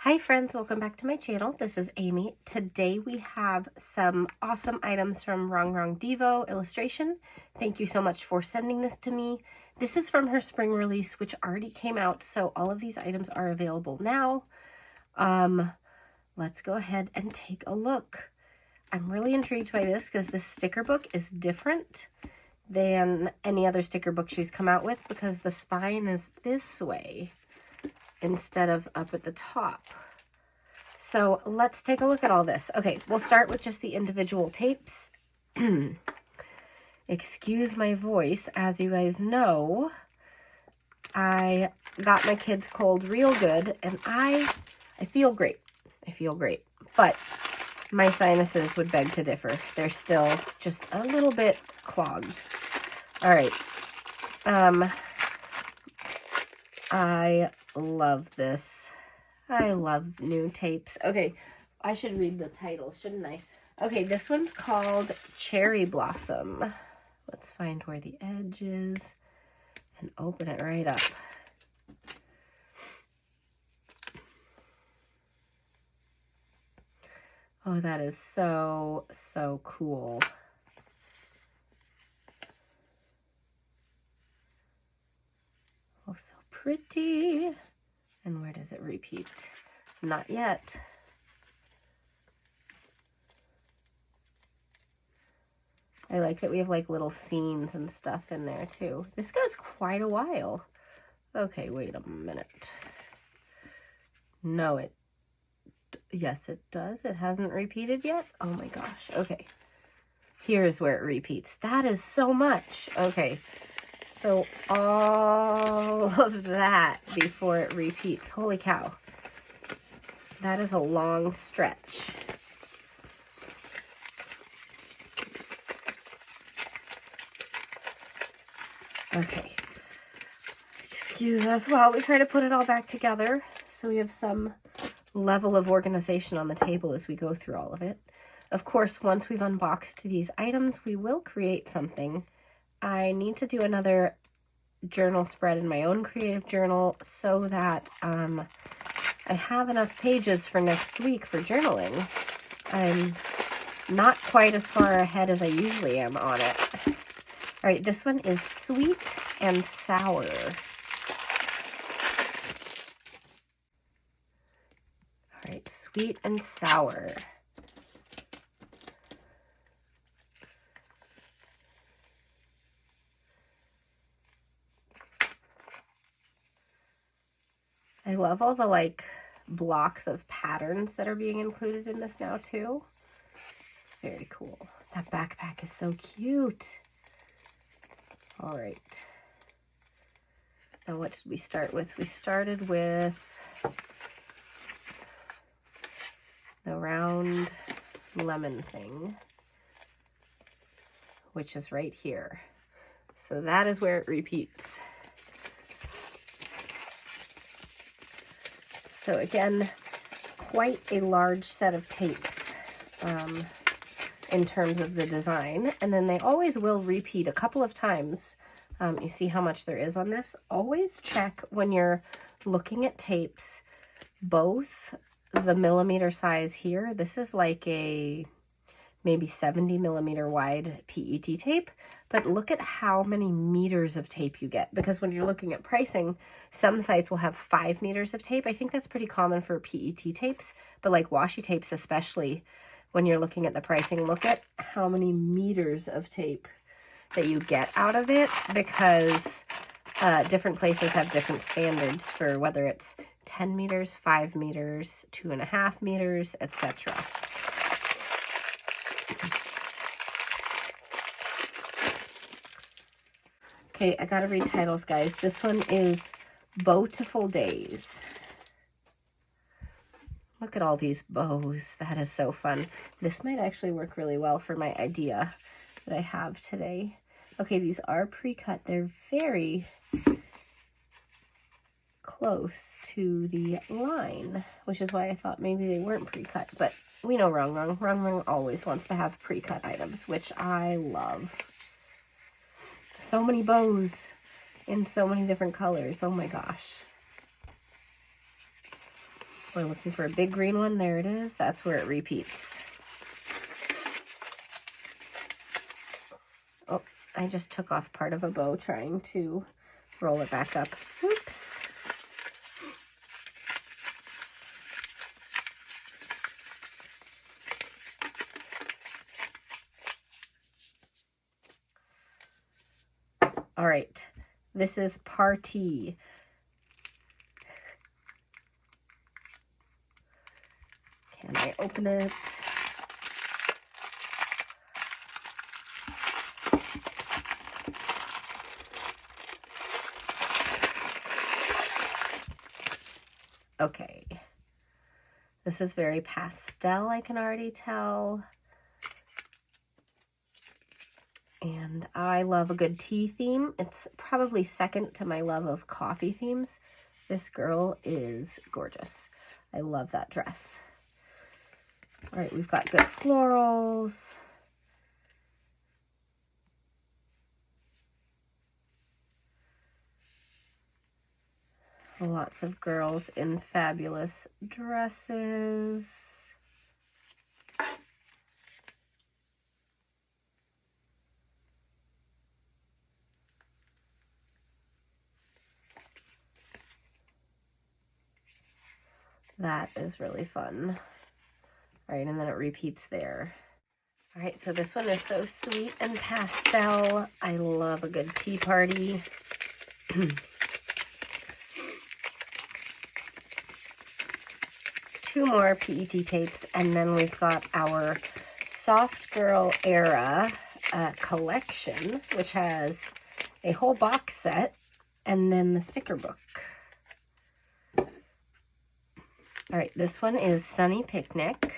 Hi friends, welcome back to my channel. This is Amy. Today we have some awesome items from Rongrong Devo Illustration. Thank you so much for sending this to me. This is from her spring release, which already came out, so all of these items are available now. Let's go ahead and take a look. I'm really intrigued by this because this sticker book is different than any other sticker book she's come out with because the spine is this way instead of up at the top. So let's take a look at all this. Okay, we'll start with just the individual tapes. Excuse my voice. As you guys know, I got my kids cold real good and I feel great. I feel great. But my sinuses would beg to differ. They're still just a little bit clogged. All right. I love this. I love new tapes. Okay, I should read the title, shouldn't I? Okay, this one's called Cherry Blossom. Let's find where the edge is and open it right up. Oh, that is so, so cool. Oh, so pretty. And where does it repeat? Not yet. I like that we have like little scenes and stuff in there too. This goes quite a while. Okay, wait a minute. No, yes, it does. It hasn't repeated yet. Oh my gosh. Okay. Here's where it repeats. That is so much. Okay. So all of that before it repeats. Holy cow. That is a long stretch. Okay. Excuse us while we try to put it all back together so we have some level of organization on the table as we go through all of it. Of course, once we've unboxed these items, we will create something. I need to do another journal spread in my own creative journal so that I have enough pages for next week for journaling. I'm not quite as far ahead as I usually am on it. All right, this one is sweet and sour. All right, sweet and sour. I love all the like blocks of patterns that are being included in this now too. It's very cool. That backpack is so cute. All right. Now what did we start with? We started with the round lemon thing, which is right here. So that is where it repeats. So again, quite a large set of tapes in terms of the design. And then they always will repeat a couple of times. You see how much there is on this? Always check when you're looking at tapes, both the millimeter size here. This is like a maybe 70 millimeter wide PET tape, but look at how many meters of tape you get, because when you're looking at pricing, some sites will have 5 meters of tape. I think that's pretty common for PET tapes, but like washi tapes, especially when you're looking at the pricing, look at how many meters of tape that you get out of it, because different places have different standards for whether it's 10 meters, 5 meters, 2.5 meters, etc. Okay, I gotta read titles, guys. This one is Beautiful Days. Look at all these bows. That is so fun. This might actually work really well for my idea that I have today. Okay, these are pre-cut. They're very close to the line, which is why I thought maybe they weren't pre-cut. But we know Rongrong. Rongrong always wants to have pre-cut items, which I love. So many bows in so many different colors. Oh my gosh. We're looking for a big green one. There it is. That's where it repeats. Oh, I just took off part of a bow trying to roll it back up. Oops. All right, this is Party. Can I open it? Okay. This is very pastel, I can already tell. And I love a good tea theme. It's probably second to my love of coffee themes. This girl is gorgeous. I love that dress. All right, we've got good florals. Lots of girls in fabulous dresses. That is really fun. All right, and then it repeats there. All right, so this one is so sweet and pastel. I love a good tea party. Two more PET tapes, and then we've got our Soft Girl Era collection, which has a whole box set, and then the sticker book. All right, this one is Sunny Picnic.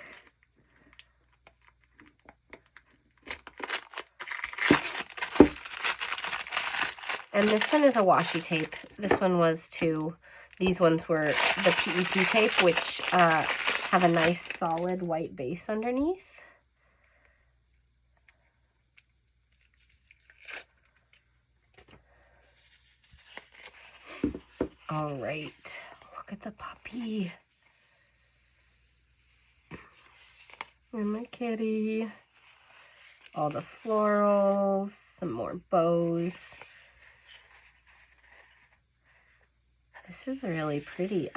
And this one is a washi tape. This one was too. These ones were the PET tape, which have a nice solid white base underneath. All right, look at the puppy. And my kitty. All the florals, some more bows. This is really pretty.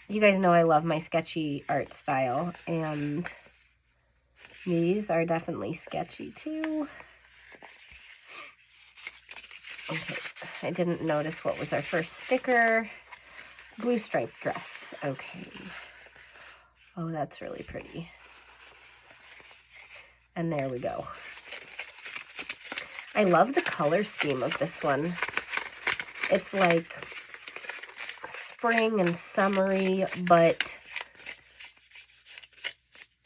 You guys know I love my sketchy art style, and these are definitely sketchy too. Okay, I didn't notice what was our first sticker. Blue striped dress. Okay. Oh, that's really pretty. And there we go. I love the color scheme of this one. It's like spring and summery, but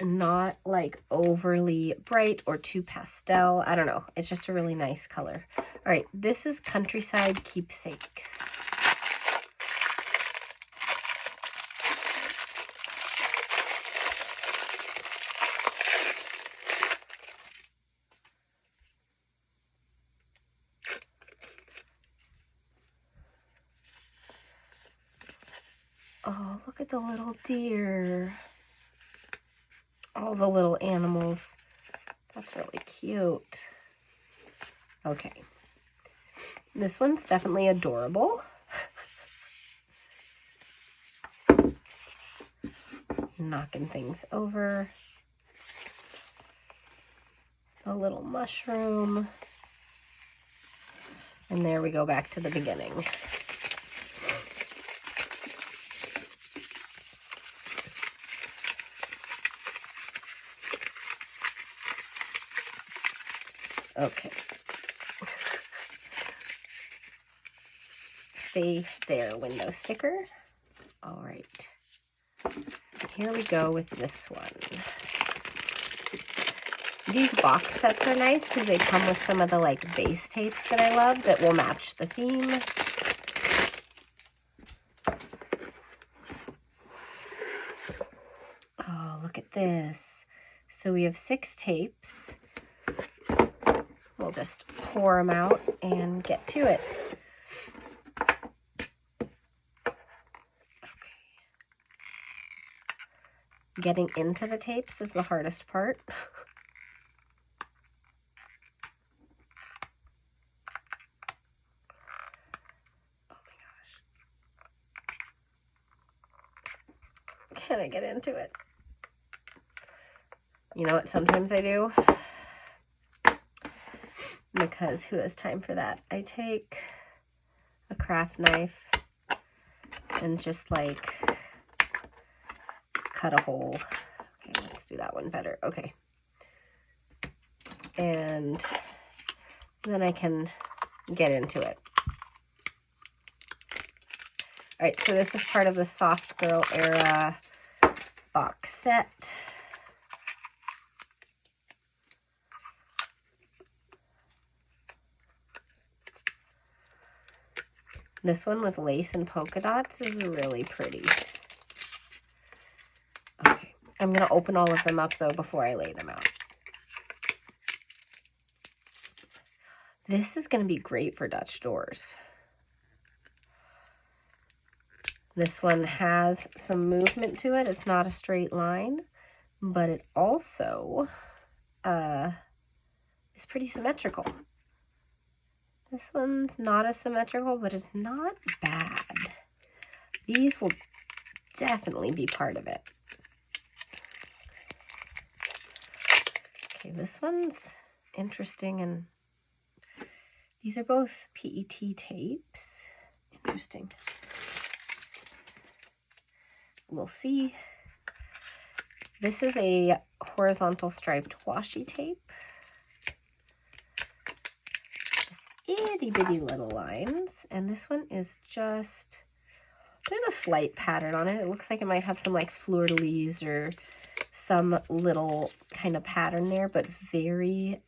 not like overly bright or too pastel. I don't know. It's just a really nice color. All right, this is Countryside Keepsakes. Oh, look at the little deer. All the little animals. That's really cute. Okay. This one's definitely adorable. Knocking things over. A little mushroom. And there we go back to the beginning. Okay. Stay there window sticker. All right. Here we go with this one. These box sets are nice because they come with some of the like base tapes that I love that will match the theme. Oh, look at this. So we have 6 tapes. We'll just pour them out and get to it. Okay. Getting into the tapes is the hardest part. Oh my gosh. Can I get into it? You know what sometimes I do? Because who has time for that? I take a craft knife and just like cut a hole. Okay, let's do that one better. Okay. And then I can get into it. All right, so this is part of the Soft Girl Era box set. This one with lace and polka dots is really pretty. Okay, I'm going to open all of them up, though, before I lay them out. This is going to be great for Dutch doors. This one has some movement to it. It's not a straight line, but it also is pretty symmetrical. This one's not as symmetrical, but it's not bad. These will definitely be part of it. Okay, this one's interesting, and these are both PET tapes. Interesting. We'll see. This is a horizontal striped washi tape. Itty bitty little lines, and this one is just, there's a slight pattern on it. It looks like it might have some like fleur-de-lis or some little kind of pattern there, but very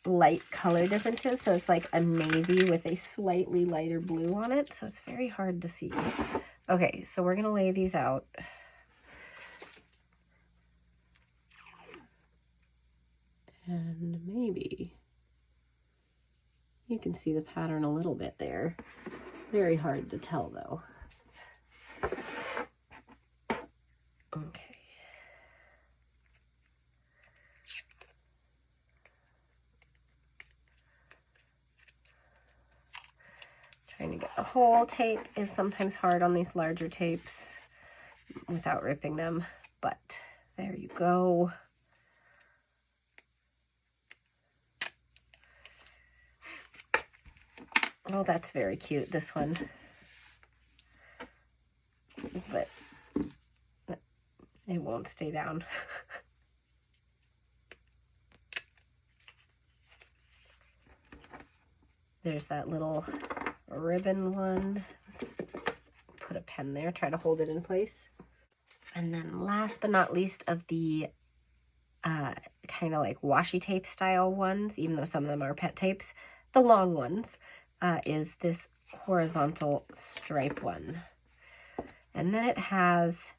light color differences. So it's like a navy with a slightly lighter blue on it, so it's very hard to see. Okay, so we're gonna lay these out. And maybe you can see the pattern a little bit there. Very hard to tell, though. Okay. Trying to get the whole tape is sometimes hard on these larger tapes without ripping them, but there you go. Oh, that's very cute, this one. But it won't stay down. There's that little ribbon one. Let's put a pen there, try to hold it in place. And then last but not least of the kind of like washi tape style ones, even though some of them are pet tapes, the long ones, is this horizontal stripe one. And then it has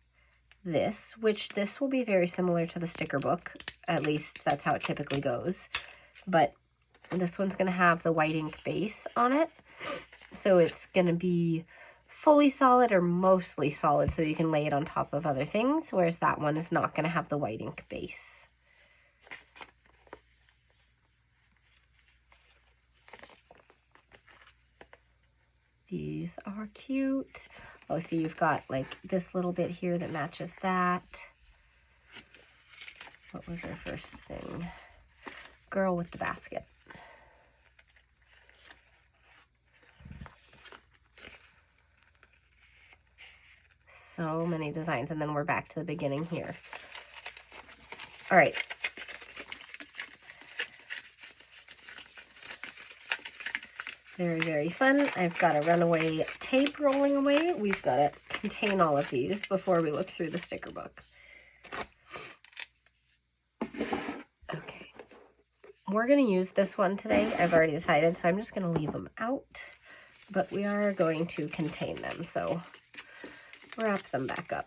this, which this will be very similar to the sticker book. At least that's how it typically goes. But this one's going to have the white ink base on it. So it's going to be fully solid or mostly solid, so you can lay it on top of other things, whereas that one is not going to have the white ink base. These are cute. Oh, see, you've got like this little bit here that matches that. What was our first thing? Girl with the basket. So many designs, and then we're back to the beginning here. All right. Very, very fun. I've got a runaway tape rolling away. We've got to contain all of these before we look through the sticker book. Okay. We're going to use this one today. I've already decided, so I'm just going to leave them out. But we are going to contain them, so wrap them back up.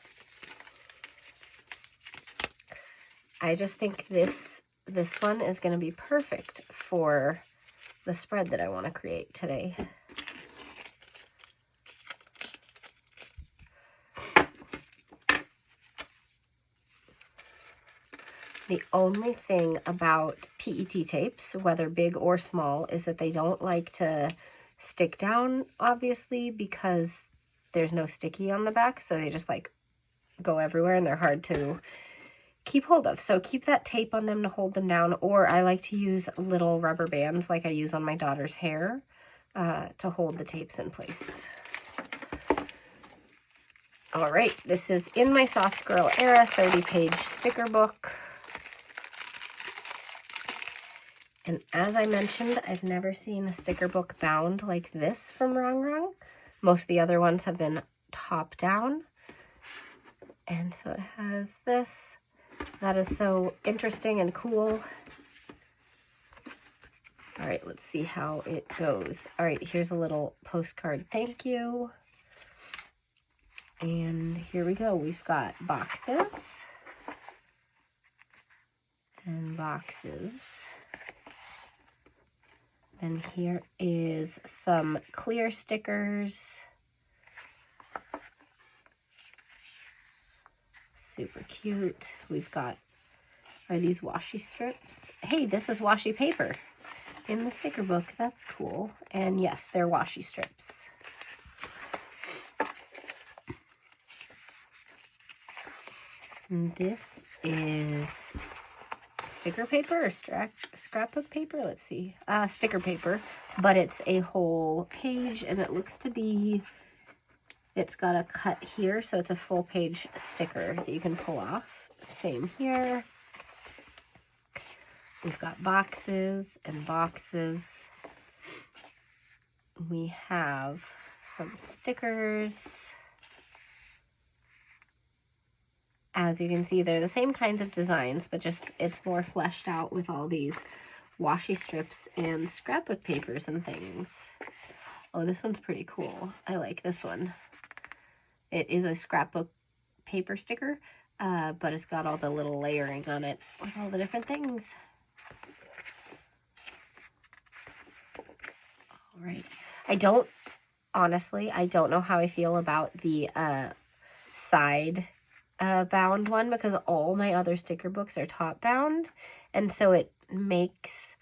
I just think this one is going to be perfect for the spread that I want to create today. The only thing about PET tapes, whether big or small, is that they don't like to stick down, obviously, because there's no sticky on the back, so they just like go everywhere and they're hard to keep hold of. So keep that tape on them to hold them down, or I like to use little rubber bands like I use on my daughter's hair to hold the tapes in place. All right, this is in my Soft Girl Era 30-page sticker book. And as I mentioned, I've never seen a sticker book bound like this from Rongrong. Most of the other ones have been top down. And so it has this. That is so interesting and cool. All right, let's see how it goes. All right, here's a little postcard thank you. And here we go. We've got boxes and boxes. Then here is some clear stickers. Super cute. We've got, are these washi strips? Hey, this is washi paper in the sticker book. That's cool. And yes, they're washi strips. And this is sticker paper or scrapbook paper. Let's see. Sticker paper, but it's a whole page and it looks to be, it's got a cut here, so it's a full page sticker that you can pull off. Same here. We've got boxes and boxes. We have some stickers. As you can see, they're the same kinds of designs, but just it's more fleshed out with all these washi strips and scrapbook papers and things. Oh, this one's pretty cool. I like this one. It is a scrapbook paper sticker, but it's got all the little layering on it with all the different things. All right. Honestly, I don't know how I feel about the side bound one, because all my other sticker books are top bound, and so it makes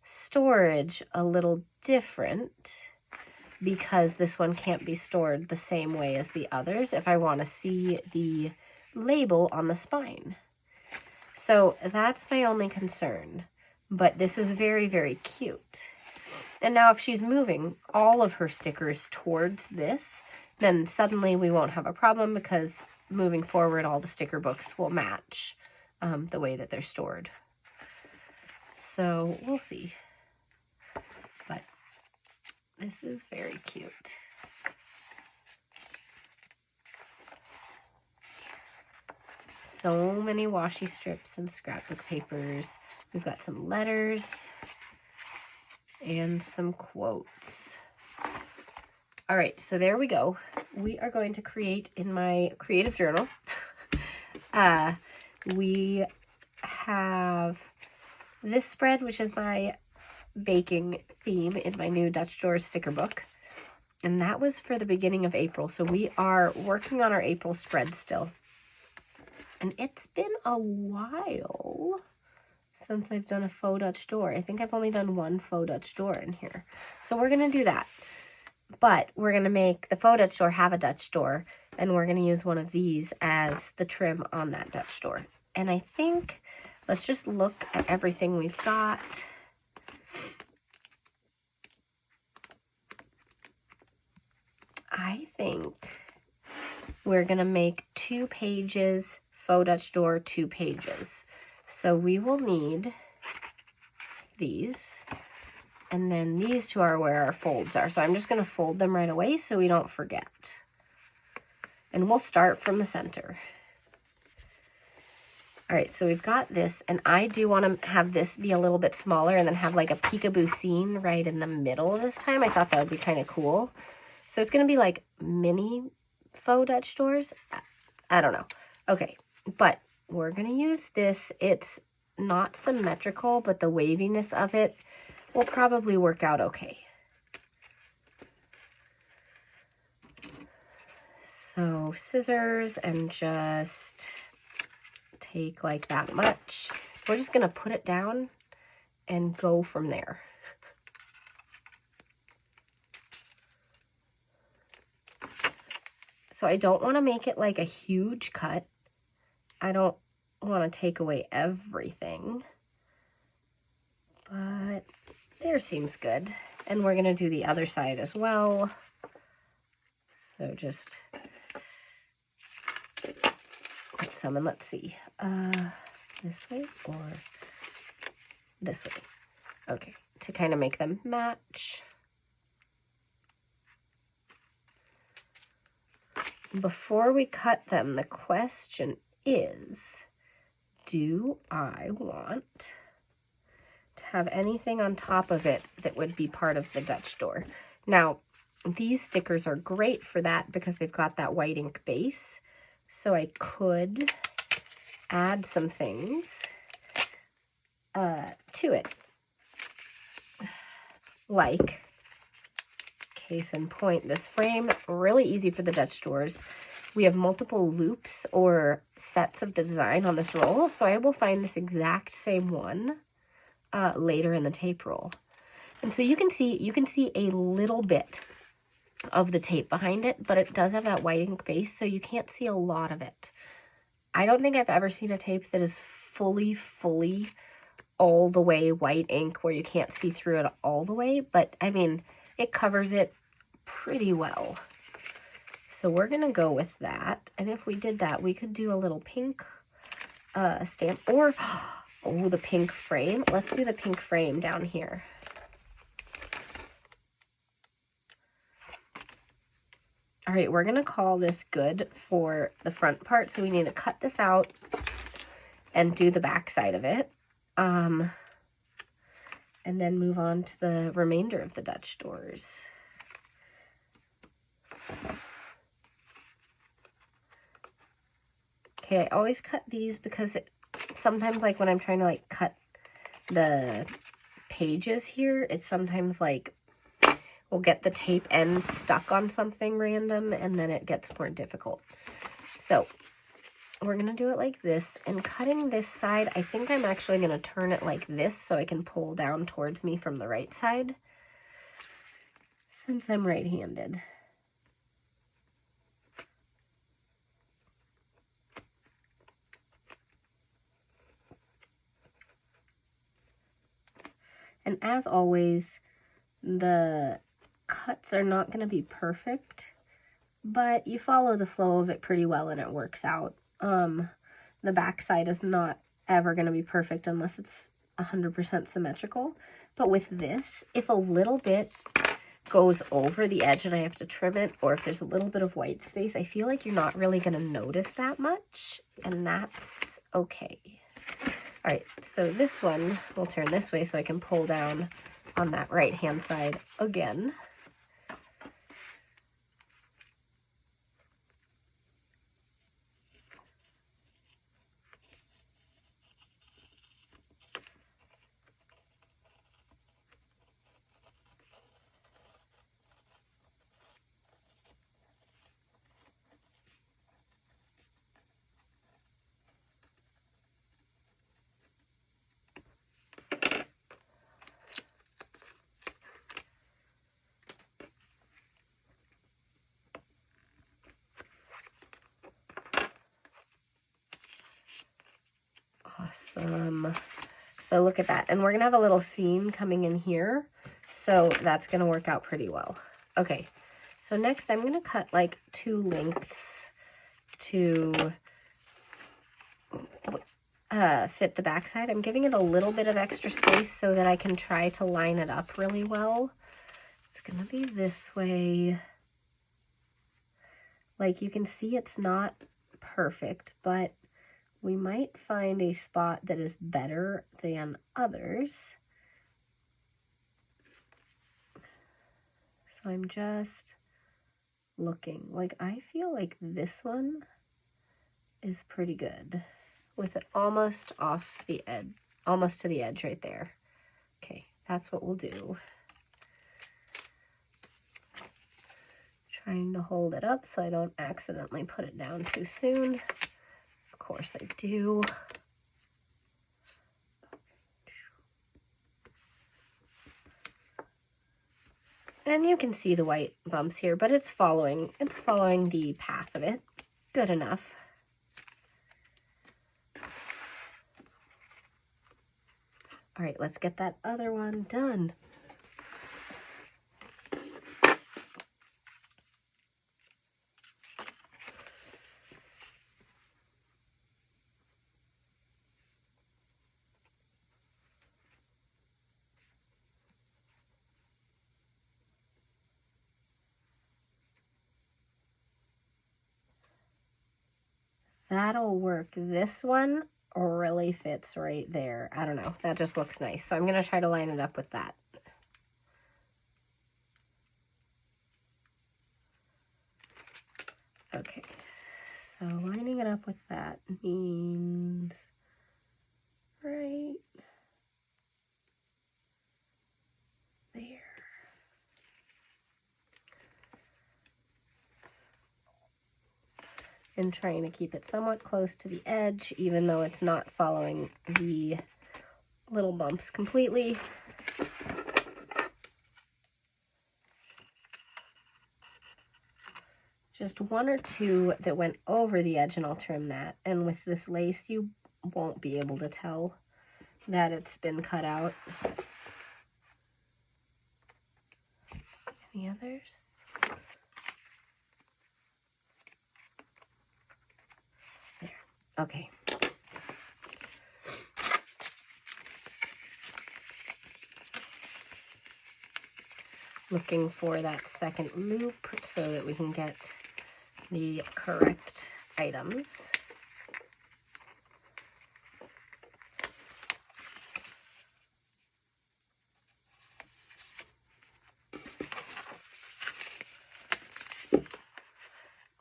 storage a little different because this one can't be stored the same way as the others if I want to see the label on the spine. So that's my only concern, but this is very, very cute. And now if she's moving all of her stickers towards this, then suddenly we won't have a problem, because moving forward, all the sticker books will match the way that they're stored. So we'll see. But this is very cute. So many washi strips and scrapbook papers. We've got some letters and some quotes. All right, so there we go. We are going to create in my creative journal. We have this spread, which is my baking theme in my new Dutch Doors sticker book. And that was for the beginning of April. So we are working on our April spread still. And it's been a while since I've done a faux Dutch door. I think I've only done one faux Dutch door in here. So we're going to do that. But we're going to make the faux Dutch door have a Dutch door, and we're going to use one of these as the trim on that Dutch door. And I think, let's just look at everything we've got. I think we're going to make 2 pages, faux Dutch door, 2 pages. So we will need these. And then these 2 are where our folds are. So I'm just going to fold them right away so we don't forget. And we'll start from the center. All right, so we've got this. And I do want to have this be a little bit smaller and then have like a peekaboo scene right in the middle this time. I thought that would be kind of cool. So it's going to be like mini faux Dutch doors. I don't know. Okay, but we're going to use this. It's not symmetrical, but the waviness of it will probably work out okay. So scissors and just take like that much. We're just gonna put it down and go from there. So I don't want to make it like a huge cut. I don't want to take away everything, but there seems good. And we're going to do the other side as well. So just put some, and let's see, this way or this way. Okay, to kind of make them match. Before we cut them, the question is, do I want to have anything on top of it that would be part of the Dutch door? Now, these stickers are great for that because they've got that white ink base. So I could add some things to it. Like, case in point, this frame, really easy for the Dutch doors. We have multiple loops or sets of the design on this roll, so I will find this exact same one later in the tape roll. And so you can see a little bit of the tape behind it, but it does have that white ink base, so you can't see a lot of it. I don't think I've ever seen a tape that is fully all the way white ink where you can't see through it all the way, but I mean, it covers it pretty well. So we're gonna go with that. And if we did that, we could do a little pink stamp, or oh, the pink frame. Let's do the pink frame down here. All right, we're gonna call this good for the front part. So we need to cut this out and do the back side of it. And then move on to the remainder of the Dutch doors. Okay, I always cut these because sometimes, like when I'm trying to like cut the pages here, it's sometimes like we'll get the tape end stuck on something random and then it gets more difficult. So we're gonna do it like this, and cutting this side, I think I'm actually gonna turn it like this so I can pull down towards me from the right side, since I'm right-handed. And as always, the cuts are not gonna be perfect, but you follow the flow of it pretty well and it works out. The back side is not ever going to be perfect unless it's 100% symmetrical. But with this, if a little bit goes over the edge and I have to trim it, or if there's a little bit of white space, I feel like you're not really going to notice that much, and that's okay. All right, so this one, we'll turn this way so I can pull down on that right-hand side again. Awesome. So look at that. And we're going to have a little seam coming in here. So that's going to work out pretty well. Okay. So next I'm going to cut like 2 lengths to fit the backside. I'm giving it a little bit of extra space so that I can try to line it up really well. It's going to be this way. Like you can see, it's not perfect, but we might find a spot that is better than others. So I'm just looking. Like I feel like this one is pretty good with it almost off the edge, almost to the edge right there. Okay, that's what we'll do. Trying to hold it up so I don't accidentally put it down too soon. Of course I do. And you can see the white bumps here, but it's following the path of it. Good enough. All right, let's get that other one done. That'll work. This one really fits right there. I don't know. That just looks nice. So I'm going to try to line it up with that. Okay. So lining it up with that means right there. And trying to keep it somewhat close to the edge, even though it's not following the little bumps completely. Just one or two that went over the edge, and I'll trim that. And with this lace, you won't be able to tell that it's been cut out. Any others? Okay. Looking for that second loop so that we can get the correct items.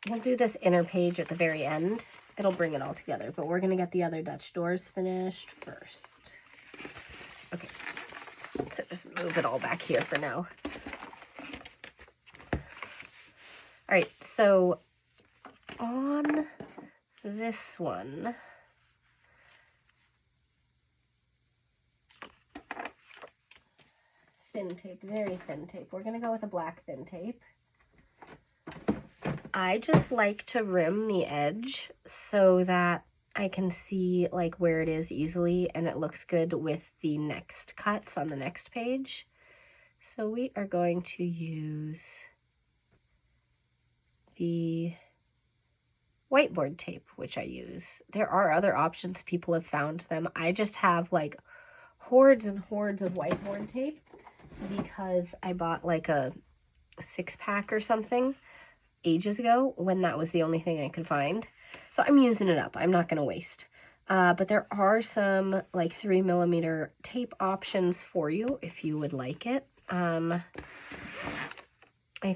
We'll do this inner page at the very end. It'll bring it all together, but we're going to get the other Dutch doors finished first. Okay, so just move it all back here for now. All right, so on this one, thin tape, very thin tape. We're going to go with a black thin tape. I just like to rim the edge so that I can see like where it is easily, and it looks good with the next cuts on the next page. So we are going to use the whiteboard tape, which I use. There are other options. People have found them. I just have like hordes and hordes of whiteboard tape because I bought like a 6-pack or something ages ago when that was the only thing I could find. So I'm using it up. I'm not going to waste. But there are some like 3mm tape options for you if you would like it. I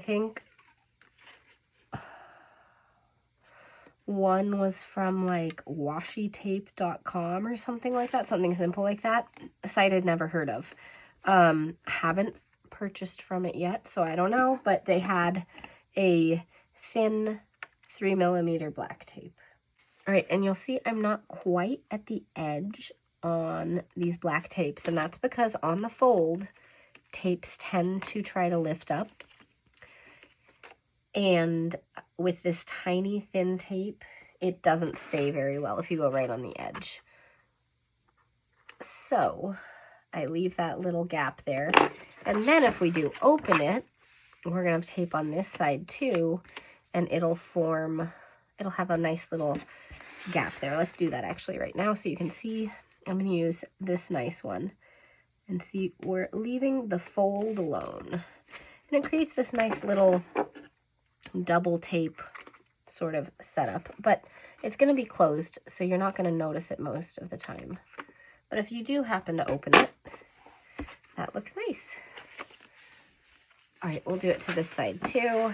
think one was from like washytape.com or something like that. Something simple like that. A site I'd never heard of. Haven't purchased from it yet, so I don't know. But they had a thin 3mm black tape. All right, and you'll see I'm not quite at the edge on these black tapes, and that's because on the fold, tapes tend to try to lift up. And with this tiny thin tape, it doesn't stay very well if you go right on the edge. So I leave that little gap there. And then if we do open it, we're going to have tape on this side too, and it'll have a nice little gap there. Let's do that actually right now so you can see. I'm going to use this nice one, and see, we're leaving the fold alone. And it creates this nice little double tape sort of setup, but it's going to be closed, so you're not going to notice it most of the time. But if you do happen to open it, that looks nice. All right, we'll do it to this side too.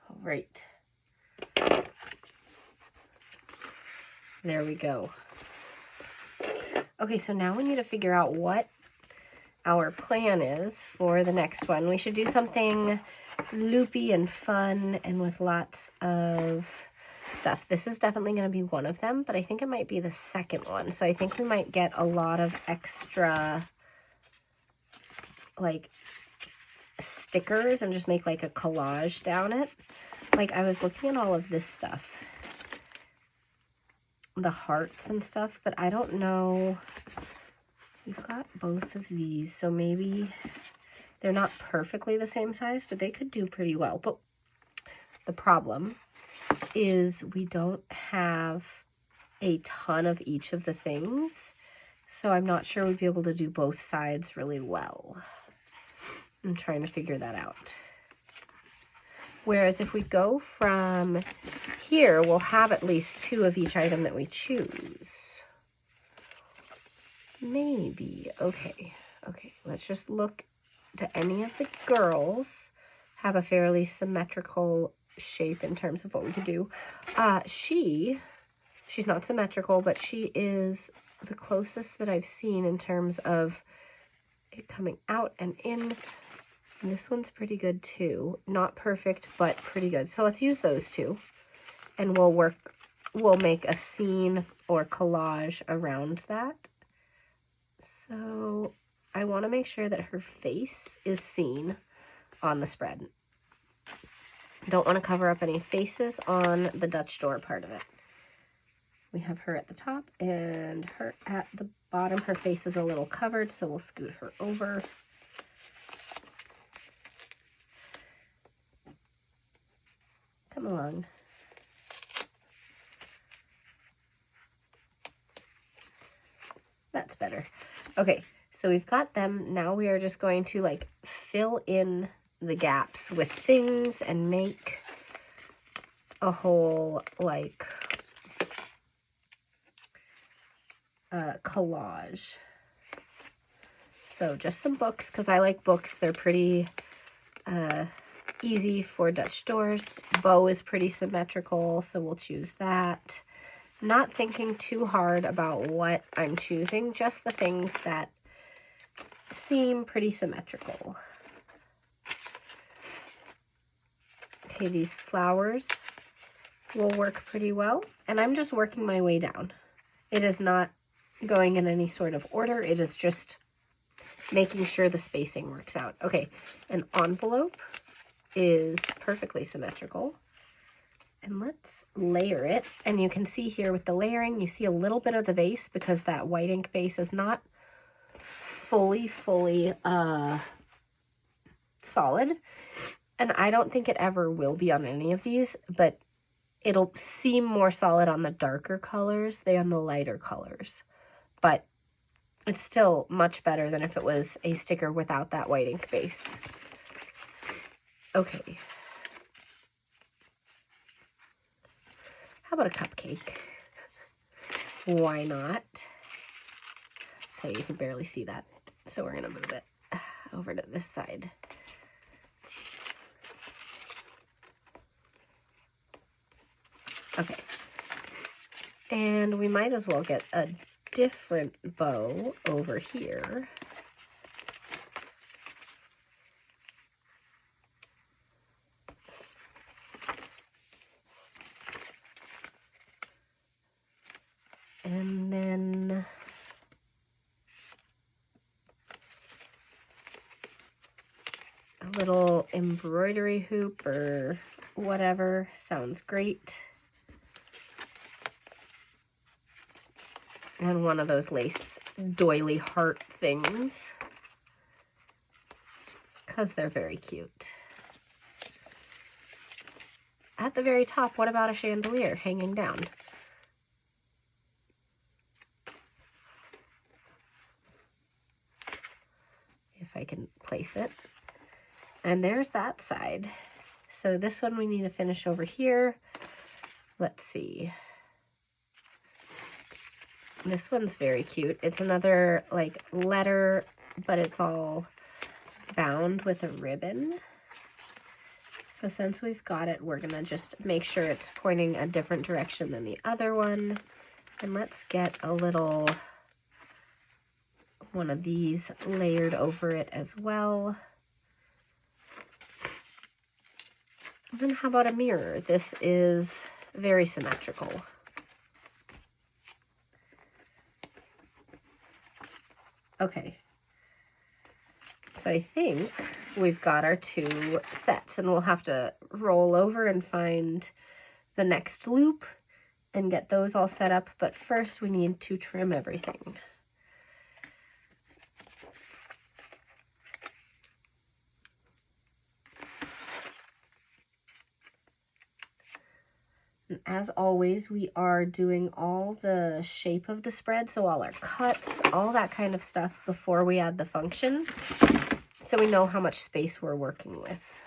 All right, There we go. Okay, so now we need to figure out what our plan is for the next one. We should do something loopy and fun and with lots of stuff. This is definitely going to be one of them, but I think it might be the second one. So I think we might get a lot of extra like stickers and just make like a collage down it. Like I was looking at all of this stuff, the hearts and stuff, but I don't know. We've got both of these, so maybe they're not perfectly the same size, but they could do pretty well. But the problem is we don't have a ton of each of the things, so I'm not sure we'd be able to do both sides really well. I'm trying to figure that out. Whereas if we go from here, we'll have at least 2 of each item that we choose. Maybe. Okay. Okay. Let's just look. Do any of the girls have a fairly symmetrical shape in terms of what we could do? She's not symmetrical, but she is the closest that I've seen in terms of it coming out and in. And this one's pretty good too. Not perfect, but pretty good. So let's use those 2 and we'll make a scene or collage around that. So I want to make sure that her face is seen on the spread. I don't want to cover up any faces on the Dutch door part of it. We have her at the top and her at the bottom. Her face is a little covered, so we'll scoot her over. Come along. That's better. Okay, so we've got them. Now we are just going to like fill in the gaps with things and make a whole like collage. So just some books, because I like books. They're pretty easy for Dutch doors. Bow is pretty symmetrical, so we'll choose that. Not thinking too hard about what I'm choosing, just the things that seem pretty symmetrical. Okay, these flowers will work pretty well, and I'm just working my way down. It is not going in any sort of order. It is just making sure the spacing works out. Okay, an envelope is perfectly symmetrical. And let's layer it. And you can see here with the layering, you see a little bit of the base because that white ink base is not fully solid. And I don't think it ever will be on any of these, but it'll seem more solid on the darker colors than the lighter colors. But it's still much better than if it was a sticker without that white ink base. Okay. How about a cupcake? Why not? Okay, you can barely see that, so we're gonna move it over to this side. Okay, and we might as well get a different bow over here. And then a little embroidery hoop or whatever sounds great. And one of those lace doily heart things, because they're very cute. At the very top, what about a chandelier hanging down? If I can place it. And there's that side. So this one we need to finish over here. Let's see. This one's very cute. It's another like letter, but it's all bound with a ribbon. So since we've got it, we're gonna just make sure it's pointing a different direction than the other one. And let's get a little one of these layered over it as well. Then how about a mirror? This is very symmetrical. Okay. So I think we've got our 2 sets, and we'll have to roll over and find the next loop and get those all set up, but first we need to trim everything. And as always, we are doing all the shape of the spread, so all our cuts, all that kind of stuff before we add the function, so we know how much space we're working with.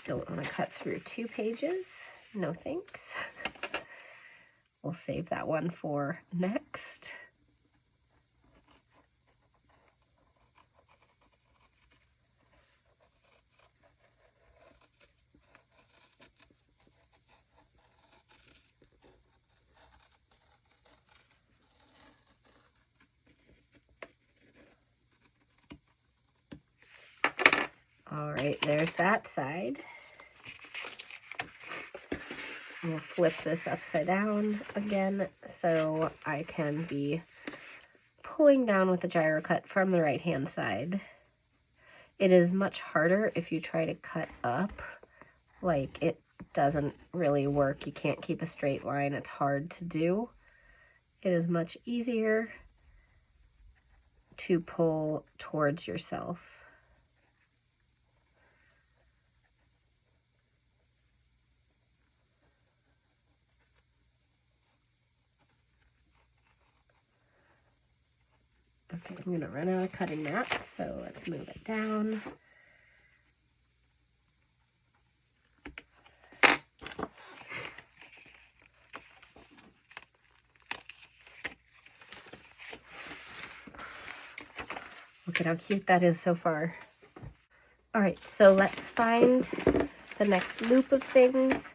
Don't want to cut through 2 pages. No thanks. We'll save that one for next. All right, there's that side. We'll flip this upside down again so I can be pulling down with the gyro cut from the right hand side. It is much harder if you try to cut up. Like, it doesn't really work. You can't keep a straight line. It's hard to do. It is much easier to pull towards yourself. Okay, I'm gonna run out of cutting mat, so let's move it down. Look at how cute that is so far. All right, so let's find the next loop of things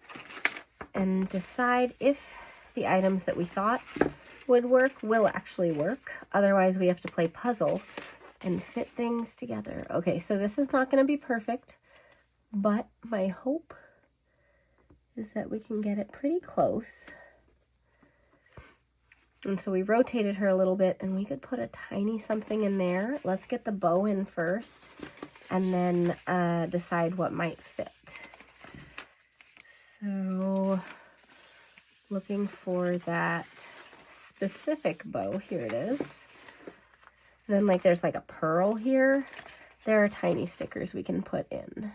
and decide if the items that we thought would work will actually work. Otherwise, we have to play puzzle and fit things together. Okay, so this is not going to be perfect, but my hope is that we can get it pretty close. And so we rotated her a little bit, and we could put a tiny something in there. Let's get the bow in first, and then decide what might fit. So, looking for that specific bow. Here it is. And then like there's like a pearl here. There are tiny stickers we can put in.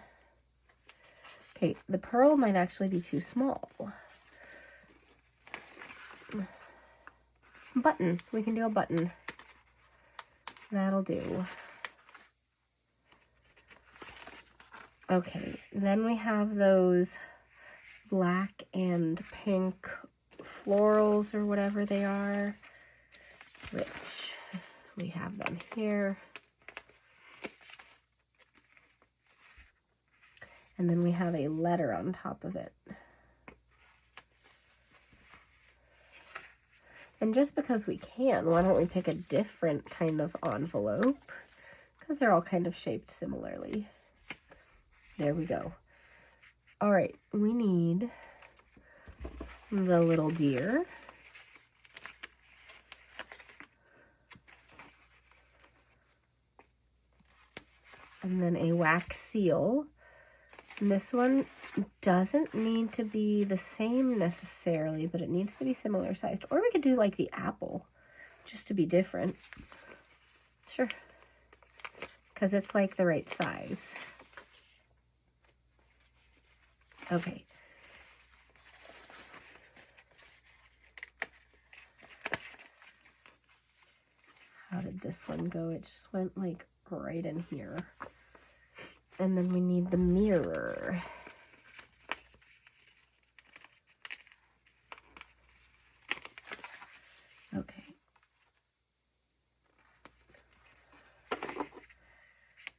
Okay, the pearl might actually be too small. Button. We can do a button. That'll do. Okay, then we have those black and pink florals or whatever they are, which we have them here. And then we have a letter on top of it. And just because we can, why don't we pick a different kind of envelope? Because they're all kind of shaped similarly. There we go. All right, we need the little deer. And then a wax seal. And this one doesn't need to be the same necessarily, but it needs to be similar sized. Or we could do like the apple, just to be different. Sure. Because it's like the right size. Okay. How did this one go? It just went like right in here. And then we need the mirror. Okay.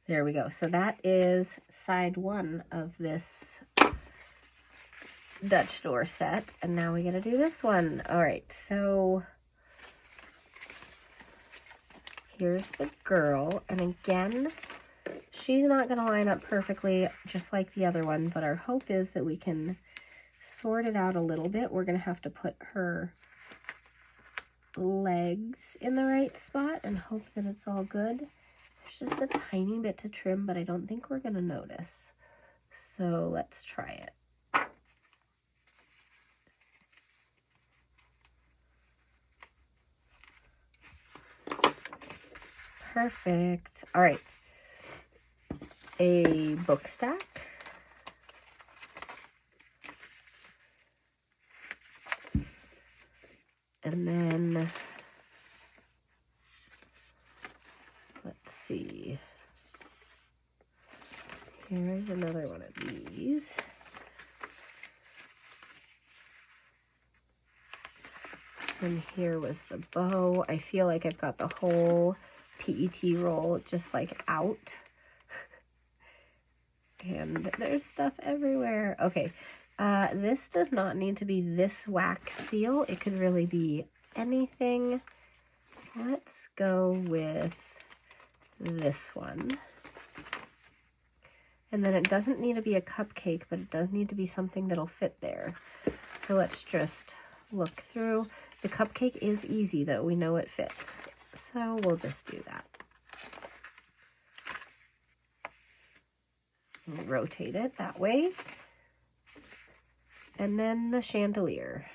There we go. So that is side one of this Dutch door set, and now we gotta do this one. All right, so here's the girl, and again, she's not gonna line up perfectly just like the other one, but our hope is that we can sort it out a little bit. We're gonna have to put her legs in the right spot and hope that it's all good. There's just a tiny bit to trim, but I don't think we're gonna notice. So let's try it. Perfect. All right. A book stack. And then, let's see. Here's another one of these. And here was the bow. I feel like I've got the whole PET roll just like out. And there's stuff everywhere. Okay, this does not need to be this wax seal. It could really be anything. Let's go with this one. And then it doesn't need to be a cupcake, but it does need to be something that'll fit there. So let's just look through. The cupcake is easy though. We know it fits. So we'll just do that. Rotate it that way. And then the chandelier.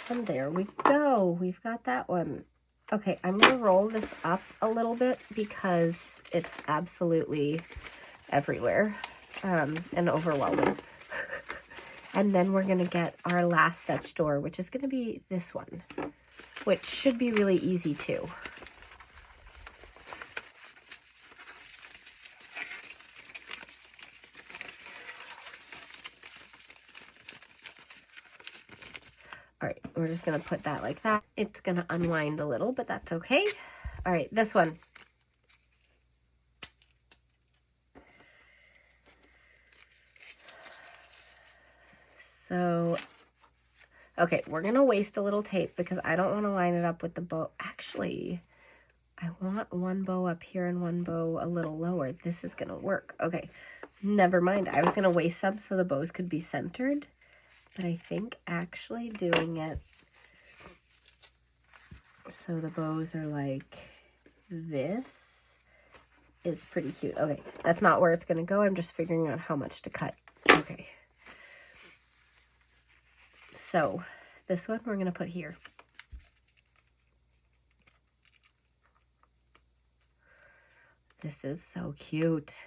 And there we go. We've got that one. Okay, I'm going to roll this up a little bit because it's absolutely everywhere and overwhelming. And then we're going to get our last Dutch door, which is going to be this one, which should be really easy too. All right, we're just going to put that like that. It's going to unwind a little, but that's okay. All right, this one. So, okay, we're going to waste a little tape because I don't want to line it up with the bow. Actually, I want one bow up here and one bow a little lower. This is going to work. Okay, never mind. I was going to waste some so the bows could be centered. But I think actually doing it so the bows are like this is pretty cute. Okay, that's not where it's going to go. I'm just figuring out how much to cut. Okay. So this one we're going to put here. This is so cute.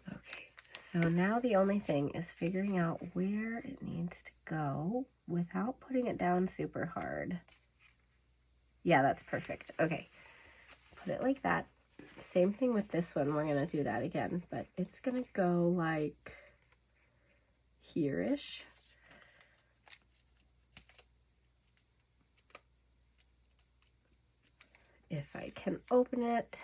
Okay, so now the only thing is figuring out where it needs to go without putting it down super hard. Yeah, that's perfect. Okay, put it like that. Same thing with this one. We're going to do that again, but it's going to go like here-ish. If I can open it.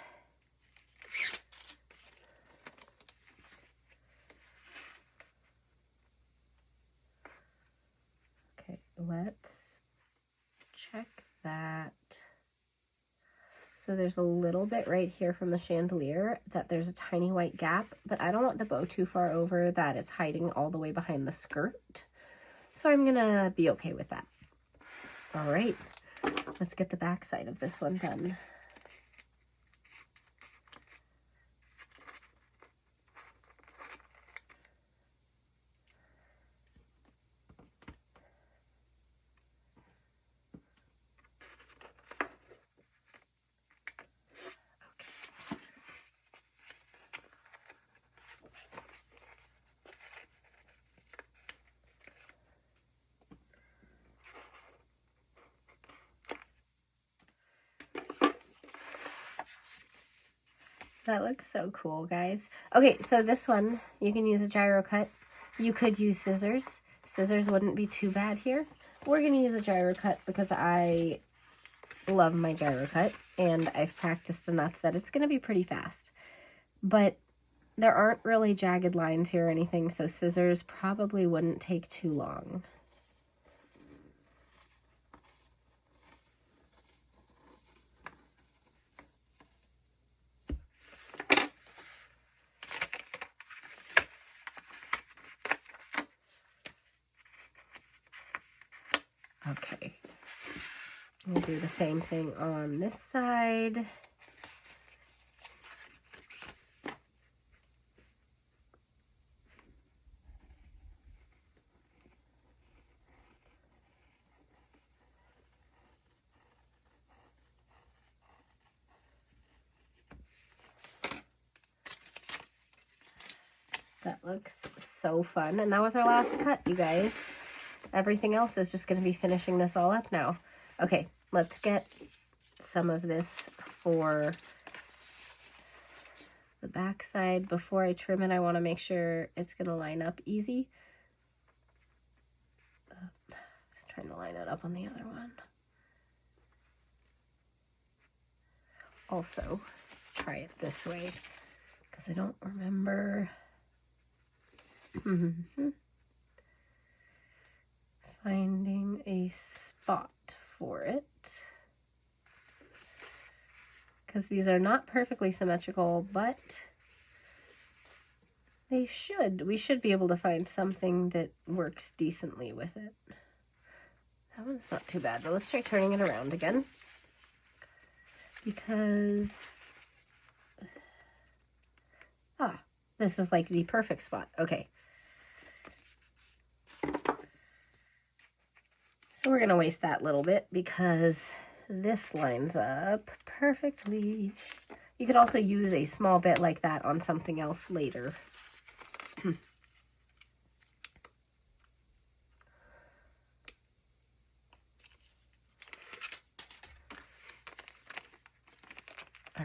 Okay, let's check that. So there's a little bit right here from the chandelier that there's a tiny white gap, but I don't want the bow too far over that it's hiding all the way behind the skirt. So I'm gonna be okay with that. All right, let's get the back side of this one done. That looks so cool, guys. Okay, so this one, you can use a gyro cut. You could use scissors. Scissors wouldn't be too bad here. We're going to use a gyro cut because I love my gyro cut and I've practiced enough that it's going to be pretty fast. But there aren't really jagged lines here or anything, so scissors probably wouldn't take too long. Okay, we'll do the same thing on this side. That looks so fun. And that was our last cut, you guys. Everything else is just going to be finishing this all up now. Okay, let's get some of this for the back side. Before I trim it, I want to make sure it's going to line up easy. Just trying to line it up on the other one. Also, try it this way because I don't remember. Finding a spot for it, because these are not perfectly symmetrical, but we should be able to find something that works decently with it. That one's not too bad, but let's try turning it around again, because this is like the perfect spot. Okay. So we're going to waste that little bit because this lines up perfectly. You could also use a small bit like that on something else later. All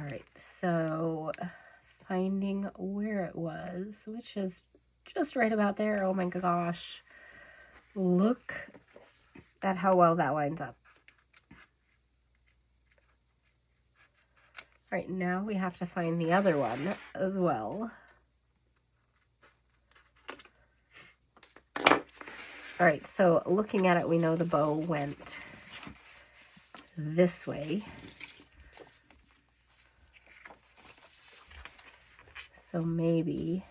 right, so finding where it was, which is just right about there. Oh my gosh. Look at how well that lines up. All right, now we have to find the other one as well. All right, so looking at it, we know the bow went this way. So maybe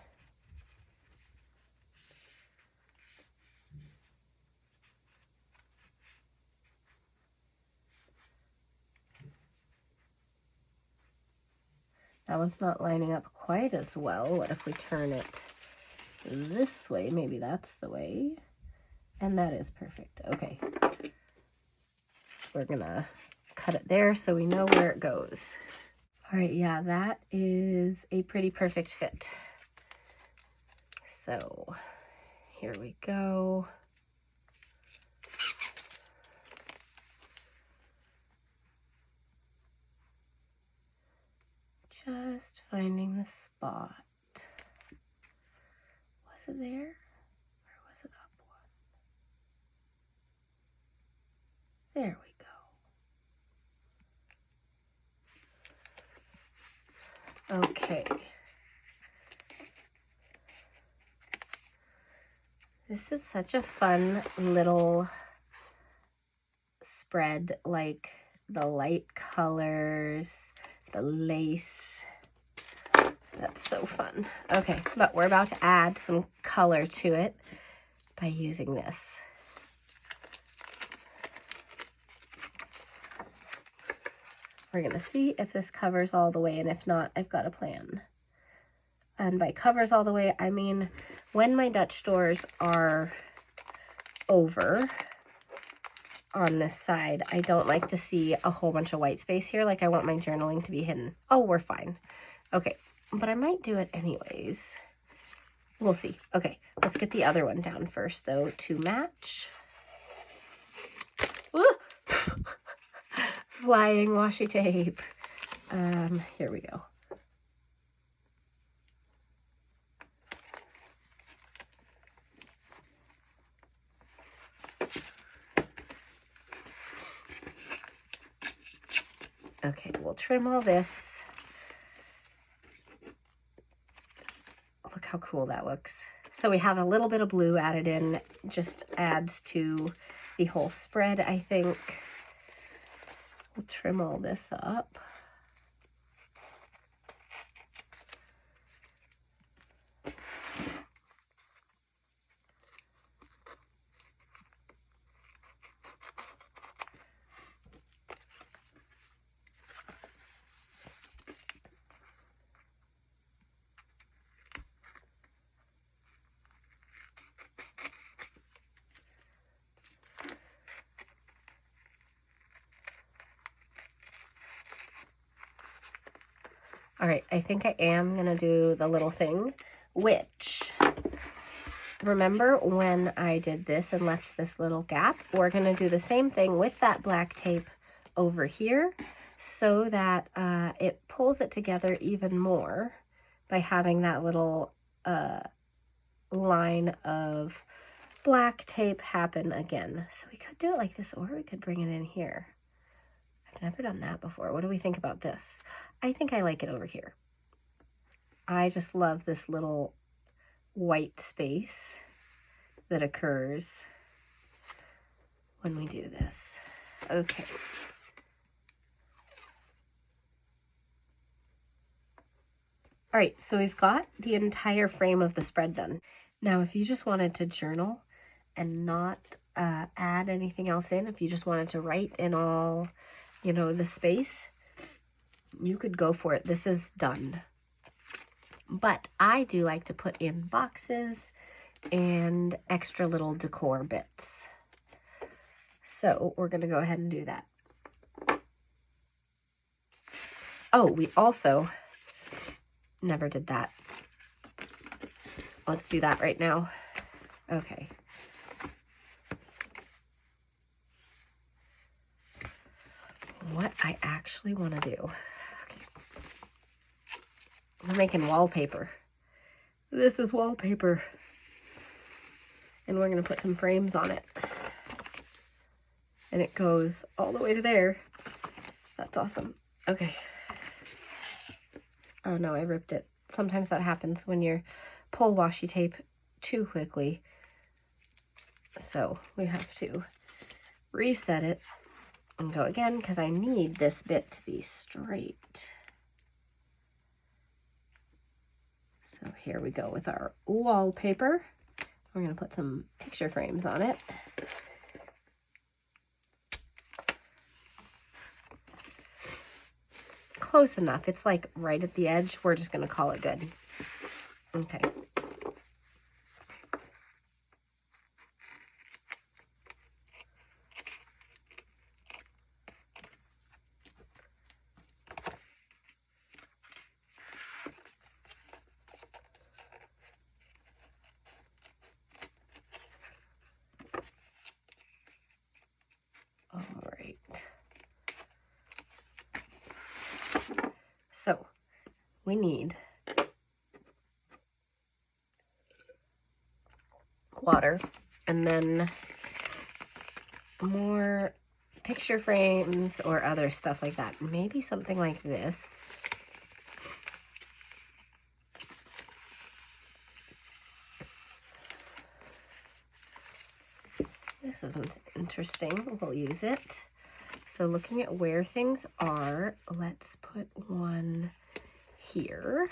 that one's not lining up quite as well. What if we turn it this way? Maybe that's the way. And that is perfect. Okay. We're gonna cut it there so we know where it goes. All right, yeah, that is a pretty perfect fit. So here we go. Just finding the spot. Was it there? Or was it up one? There we go. Okay. This is such a fun little spread, like the light colors, the lace. That's so fun. Okay, but we're about to add some color to it by using this. We're gonna see if this covers all the way, and if not, I've got a plan. And by covers all the way, I mean when my Dutch doors are over on this side, I don't like to see a whole bunch of white space here. Like I want my journaling to be hidden. Oh, we're fine. Okay, but I might do it anyways. We'll see. Okay, let's get the other one down first though to match. Flying washi tape. Here we go. Okay, we'll trim all this. Look how cool that looks. So we have a little bit of blue added in, just adds to the whole spread, I think. We'll trim all this up. All right, I think I am gonna do the little thing, which, remember when I did this and left this little gap? We're gonna do the same thing with that black tape over here so that it pulls it together even more by having that little line of black tape happen again. So we could do it like this, or we could bring it in here. I've never done that before. What do we think about this? I think I like it over here. I just love this little white space that occurs when we do this. Okay. All right, so we've got the entire frame of the spread done. Now, if you just wanted to journal and not add anything else in, if you just wanted to write in all, you know, the space, you could go for it. This is done. But I do like to put in boxes and extra little decor bits. So we're going to go ahead and do that. Oh, we also never did that. Let's do that right now. Okay. What I actually want to do. Okay. We're making wallpaper. This is wallpaper. And we're going to put some frames on it. And it goes all the way to there. That's awesome. Okay. Oh no, I ripped it. Sometimes that happens when you pull washi tape too quickly. So we have to reset it and go again because I need this bit to be straight. So here we go with our wallpaper. We're going to put some picture frames on it. Close enough. It's like right at the edge. We're just going to call it good. Okay. All right. So we need water and then more picture frames or other stuff like that. Maybe something like this. This one's interesting. We'll use it. So looking at where things are, let's put one here.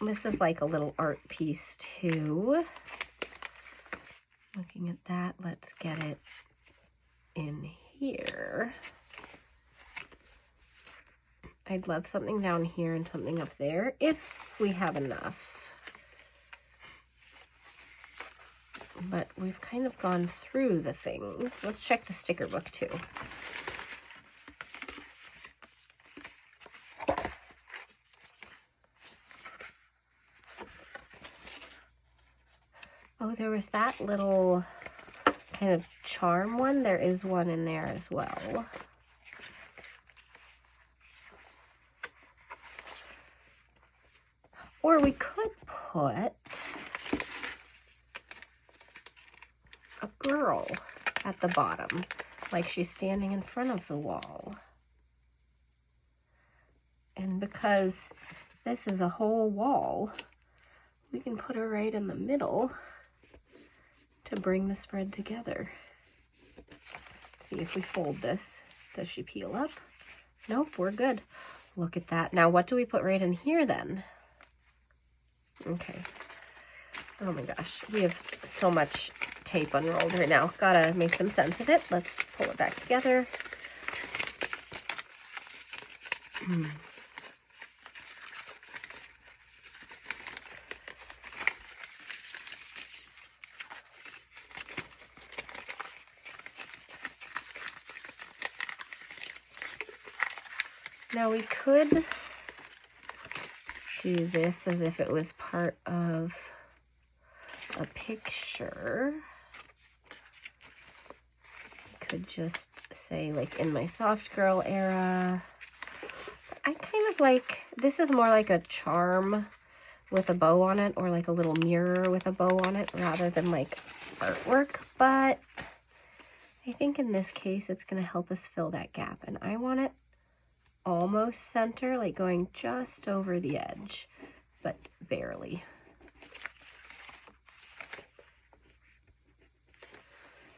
This is like a little art piece too. Looking at that, let's get it in here. I'd love something down here and something up there if we have enough. But we've kind of gone through the things. Let's check the sticker book too. Oh, there was that little kind of charm one. There is one in there as well. Or we could put a girl at the bottom. like she's standing in front of the wall. And because this is a whole wall, we can put her right in the middle to bring the spread together. Let's see if we fold this. Does she peel up? Nope, we're good. Look at that. Now, what do we put right in here then? Okay. Oh my gosh, we have so much tape unrolled right now. Gotta make some sense of it. Let's pull it back together. Now we could do this as if it was part of a picture. Could just say like in my soft girl era. I kind of like, this is more like a charm with a bow on it, or like a little mirror with a bow on it, rather than like artwork. But I think in this case it's going to help us fill that gap, and I want it almost center, like going just over the edge, but barely.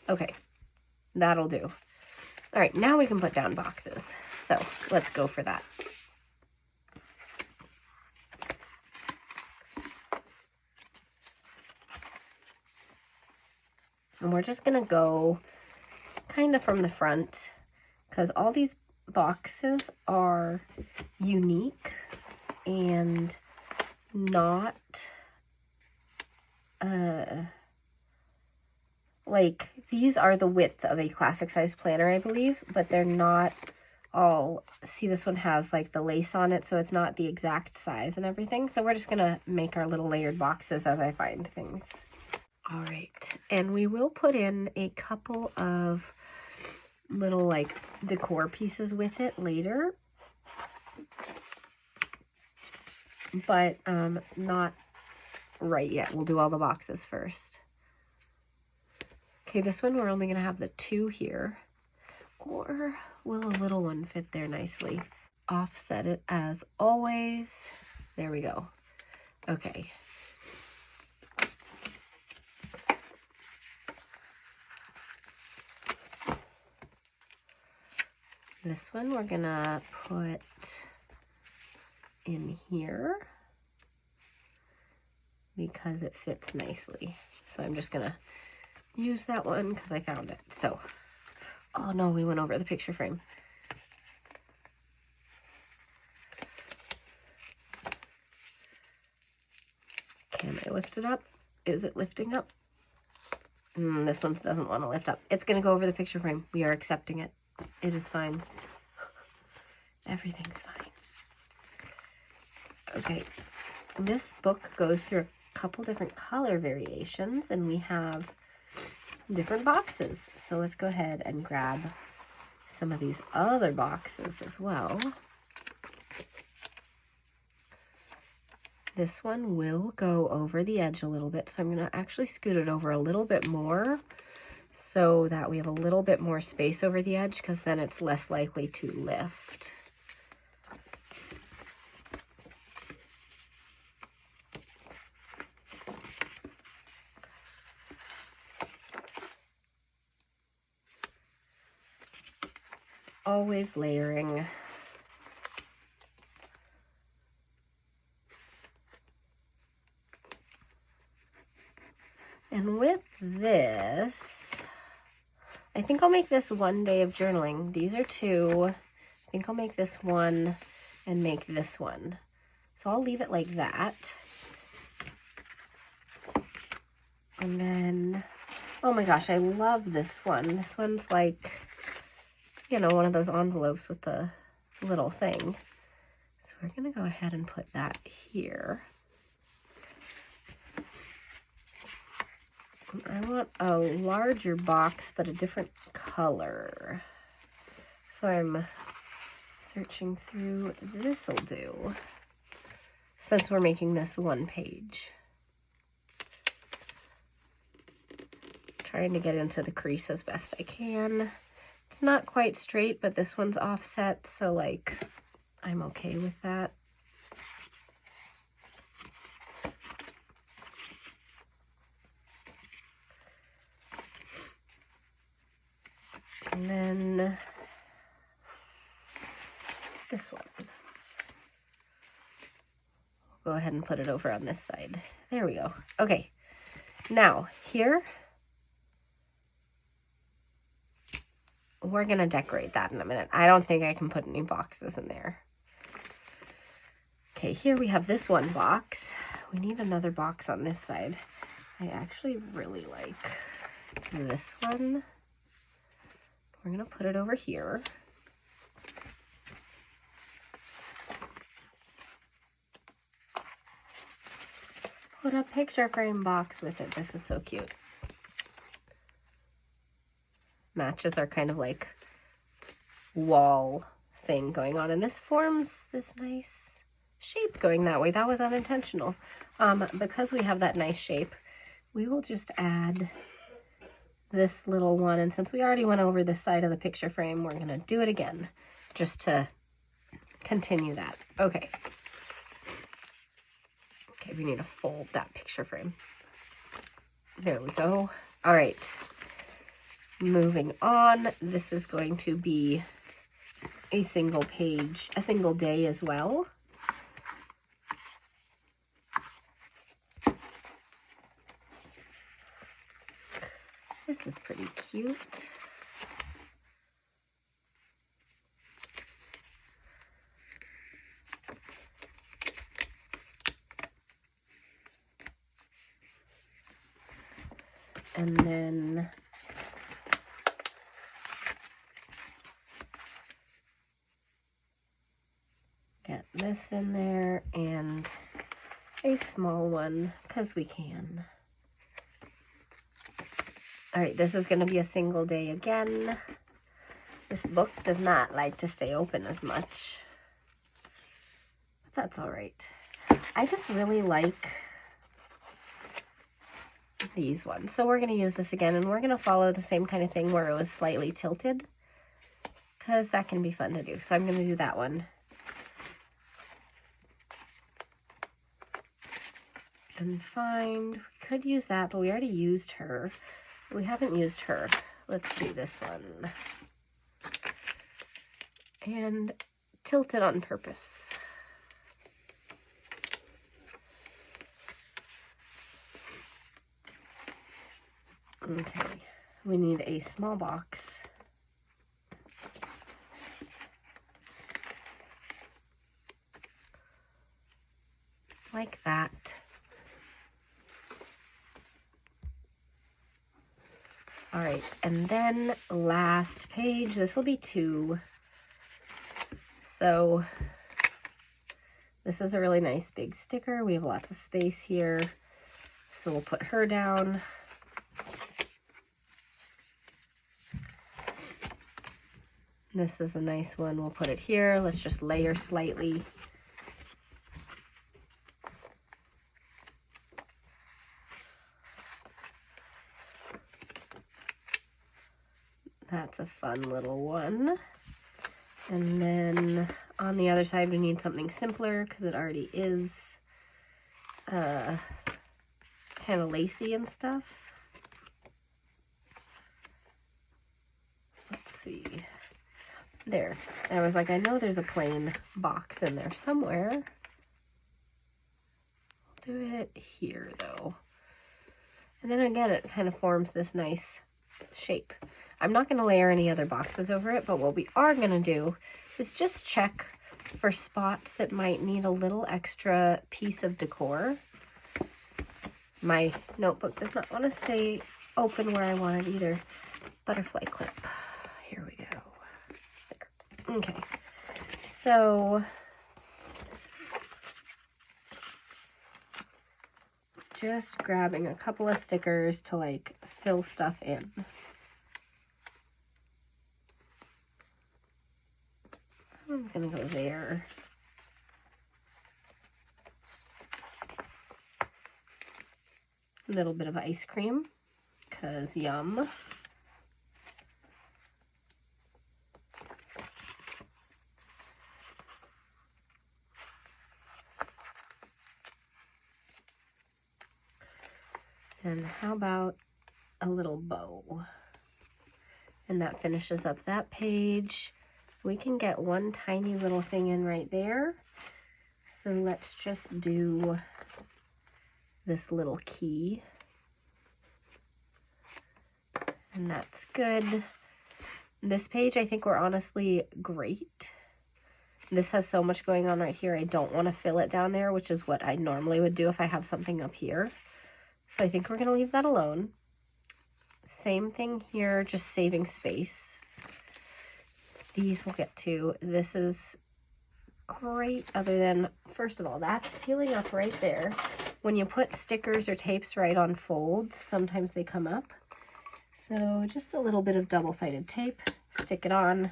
Okay, that'll do. All right, now we can put down boxes. So let's go for that. And we're just gonna go kind of from the front, because all these boxes are unique and not like, these are the width of a classic size planner, I believe, but they're not all, see, this one has like the lace on it, so it's not the exact size and everything. So we're just gonna make our little layered boxes as I find things. All right, and we will put in a couple of little like decor pieces with it later, but not right yet. We'll do all the boxes first. Okay, this one we're only gonna have the 2 here, or will a little one fit there nicely? Offset it as always. There we go. Okay. This one we're gonna put in here because it fits nicely. So I'm just gonna use that one because I found it. So, oh no, we went over the picture frame. Can I lift it up? Is it lifting up? This one doesn't want to lift up. It's gonna go over the picture frame. We are accepting it. It is fine. Everything's fine. Okay, this book goes through a couple different color variations, and we have different boxes. So let's go ahead and grab some of these other boxes as well. This one will go over the edge a little bit, so I'm going to actually scoot it over a little bit more so that we have a little bit more space over the edge, because then it's less likely to lift. Always layering. And with this, I think I'll make this 1 day of journaling. These are 2. I think I'll make this one and make this one. So I'll leave it like that. And then, oh my gosh, I love this one. This one's like, you know, one of those envelopes with the little thing. So we're gonna go ahead and put that here. I want a larger box, but a different color. So I'm searching through, this'll do, since we're making this 1 page. Trying to get into the crease as best I can. It's not quite straight, but this one's offset, so like I'm okay with that. And then this one. We'll go ahead and put it over on this side. There we go. Okay. Now here, we're gonna decorate that in a minute. I don't think I can put any boxes in there. Okay, here we have this one box. We need another box on this side. I actually really like this one. We're gonna put it over here. Put a picture frame box with it. This is so cute. Matches our kind of like wall thing going on, and this forms this nice shape going that way. That was unintentional. Because we have that nice shape, we will just add this little one, and since we already went over this side of the picture frame, we're gonna do it again just to continue that. Okay, we need to fold that picture frame. There we go. All right, moving on. This is going to be a single page, a single day as well. This is pretty cute. And then get this in there and a small one because we can. All right, this is going to be a single day again. This book does not like to stay open as much, but that's all right. I just really like these ones. So we're going to use this again, and we're going to follow the same kind of thing where it was slightly tilted, because that can be fun to do. So I'm going to do that one. And find, we could use that, but we already used her. We haven't used her. Let's do this one. And tilt it on purpose. Okay, we need a small box. Like that. All right, and then last page, this will be 2. So this is a really nice big sticker. We have lots of space here. So we'll put her down. This is a nice one. We'll put it here. Let's just layer slightly. That's a fun little one. And then on the other side, we need something simpler because it already is kind of lacy and stuff. Let's see. There. I was like, I know there's a plain box in there somewhere. I'll do it here, though. And then again, it kind of forms this nice shape. I'm not going to layer any other boxes over it, but what we are going to do is just check for spots that might need a little extra piece of decor. My notebook does not want to stay open where I want it either. Butterfly clip. Here we go. There. Okay. So just grabbing a couple of stickers to like fill stuff in. I'm gonna go there. A little bit of ice cream, 'cause yum. And how about a little bow? And that finishes up that page. We can get one tiny little thing in right there. So let's just do this little key. And that's good. This page, I think we're honestly great. This has so much going on right here. I don't want to fill it down there, which is what I normally would do if I have something up here. So I think we're going to leave that alone. Same thing here, just saving space. These we'll get to. This is great, other than, first of all, that's peeling up right there. When you put stickers or tapes right on folds, sometimes they come up. So just a little bit of double-sided tape, stick it on,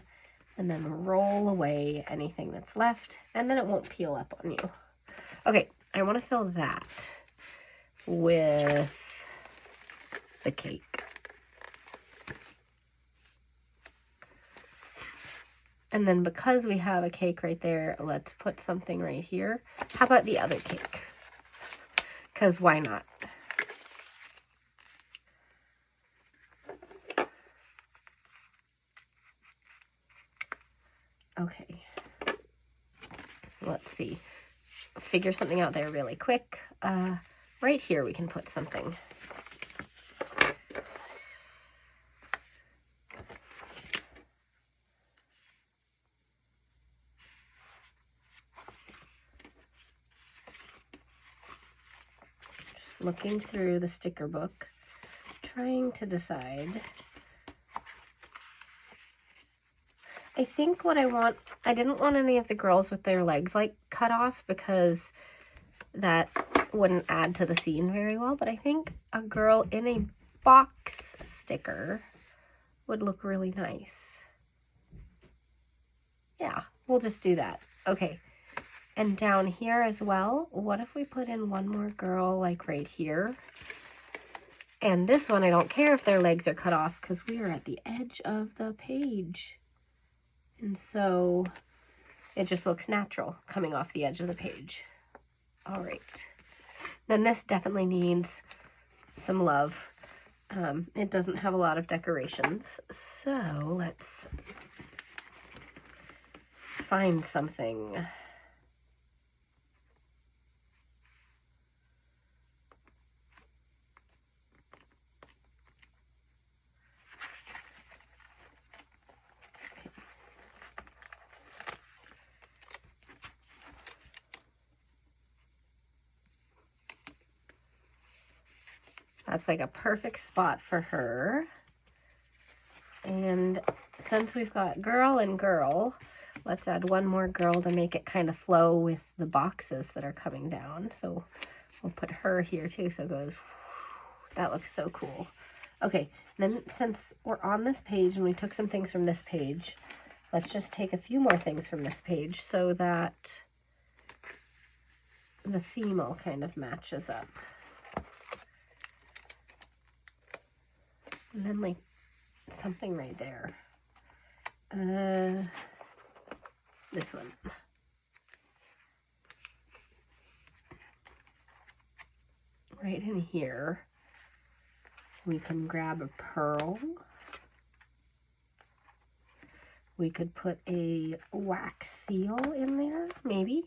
and then roll away anything that's left, and then it won't peel up on you. Okay, I want to fill that with the cake. And then because we have a cake right there, let's put something right here. How about the other cake? Because why not? Okay. Let's see. Figure something out there really quick. Right here we can put something. Looking through the sticker book, trying to decide. I think what I want, I didn't want any of the girls with their legs like cut off because that wouldn't add to the scene very well, but I think a girl in a box sticker would look really nice. Yeah, we'll just do that. Okay. And down here as well, what if we put in one more girl like right here? And this one, I don't care if their legs are cut off because we are at the edge of the page. And so it just looks natural coming off the edge of the page. All right. Then this definitely needs some love. It doesn't have a lot of decorations. So let's find something. That's like a perfect spot for her. And since we've got girl and girl, let's add one more girl to make it kind of flow with the boxes that are coming down. So we'll put her here too, so it goes, that looks so cool. Okay, then since we're on this page and we took some things from this page, let's just take a few more things from this page so that the theme all kind of matches up. And then like something right there. This one. Right in here, we can grab a pearl. We could put a wax seal in there, maybe.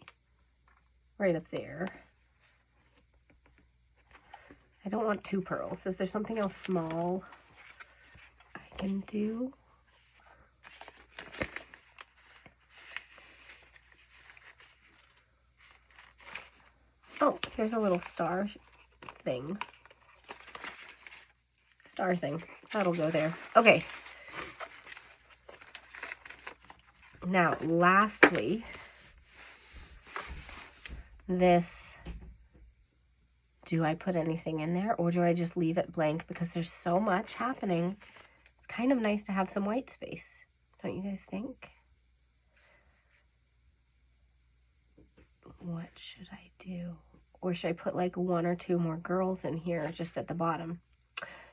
Right up there. I don't want two pearls. Is there something else small I can do? Oh, here's a little star thing. Star thing. That'll go there. Okay. Now, lastly, this, do I put anything in there or do I just leave it blank because there's so much happening? It's kind of nice to have some white space. Don't you guys think? What should I do? Or should I put like one or two more girls in here just at the bottom?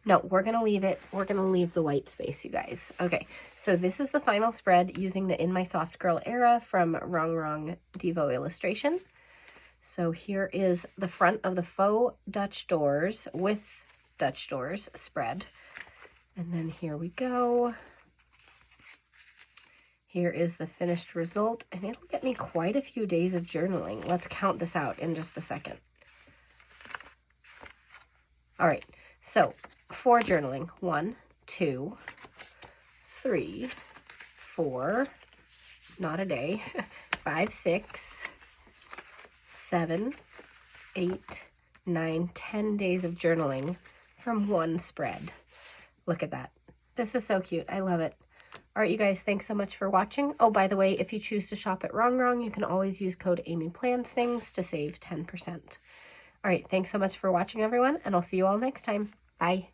No, we're going to leave it. We're going to leave the white space, you guys. Okay, so this is the final spread using the In My Soft Girl era from Rongrong Devo Illustration. So here is the front of the faux Dutch doors with Dutch doors spread. And then here we go. Here is the finished result, and it'll get me quite a few days of journaling. Let's count this out in just a second. All right, so for journaling, 1, 2, 3, 4, not a day, 5, 6, 7, 8, 9, 10 days of journaling from one spread. Look at that. This is so cute. I love it. All right, you guys, thanks so much for watching. Oh, by the way, if you choose to shop at Rongrong, you can always use code AmyPlansThings to save 10%. All right, thanks so much for watching, everyone, and I'll see you all next time. Bye.